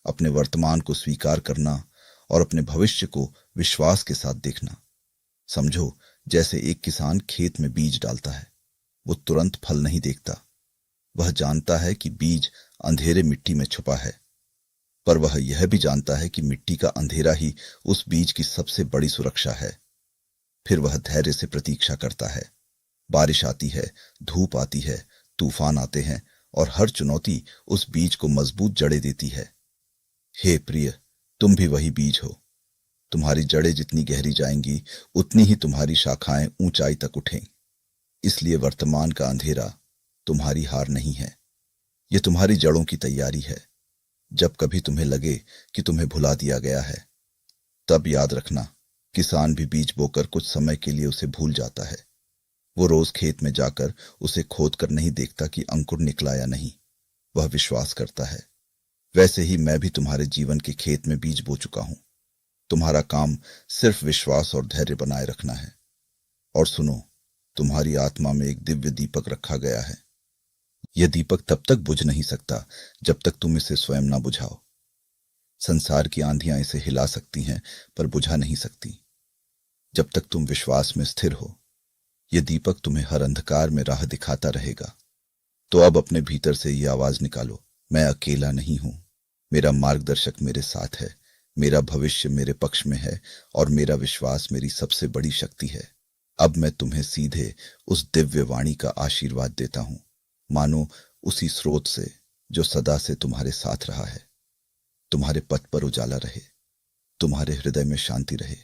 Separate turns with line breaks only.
अपने वर्तमान को स्वीकार करना और अपने भविष्य को विश्वास के साथ देखना। समझो, जैसे एक किसान खेत में बीज डालता है। वो तुरंत फल नहीं देखता। वह जानता है कि बीज अंधेरे मिट्टी में छुपा है, पर वह यह भी जानता है कि मिट्टी का अंधेरा ही उस बीज की सबसे बड़ी सुरक्षा है। फिर वह धैर्य से प्रतीक्षा करता है। बारिश आती है, धूप आती है, तूफान आते हैं, और हर चुनौती उस बीज को मजबूत जड़ें देती है। हे प्रिय, तुम भी वही बीज हो। तुम्हारी जड़ें जितनी गहरी जाएंगी, उतनी ही तुम्हारी शाखाएं ऊंचाई तक उठें। इसलिए वर्तमान का अंधेरा तुम्हारी हार नहीं है, यह तुम्हारी जड़ों की तैयारी है। जब कभी तुम्हें लगे कि तुम्हें भुला दिया गया है, तब याद रखना, किसान भी बीज बोकर कुछ समय के लिए उसे भूल जाता है। वो रोज खेत में जाकर उसे खोद कर नहीं देखता कि अंकुर निकला या नहीं। वह विश्वास करता है। वैसे ही मैं भी तुम्हारे जीवन के खेत में बीज बो चुका हूं। तुम्हारा काम सिर्फ विश्वास और धैर्य बनाए रखना है। और सुनो, तुम्हारी आत्मा में एक दिव्य दीपक रखा गया है। यह दीपक तब तक बुझ नहीं सकता जब तक तुम इसे स्वयं ना बुझाओ। संसार की आंधियां इसे हिला सकती हैं, पर बुझा नहीं सकती। जब तक तुम विश्वास में स्थिर हो, यह दीपक तुम्हें हर अंधकार में राह दिखाता रहेगा। तो अब अपने भीतर से यह आवाज निकालो, मैं अकेला नहीं हूं। मेरा मार्गदर्शक मेरे साथ है, मेरा भविष्य मेरे पक्ष में है, और मेरा विश्वास मेरी सबसे बड़ी शक्ति है। अब मैं तुम्हें सीधे उस दिव्य वाणी का आशीर्वाद देता हूं, मानो उसी स्रोत से जो सदा से तुम्हारे साथ रहा है। तुम्हारे पथ पर उजाला रहे, तुम्हारे हृदय में शांति रहे,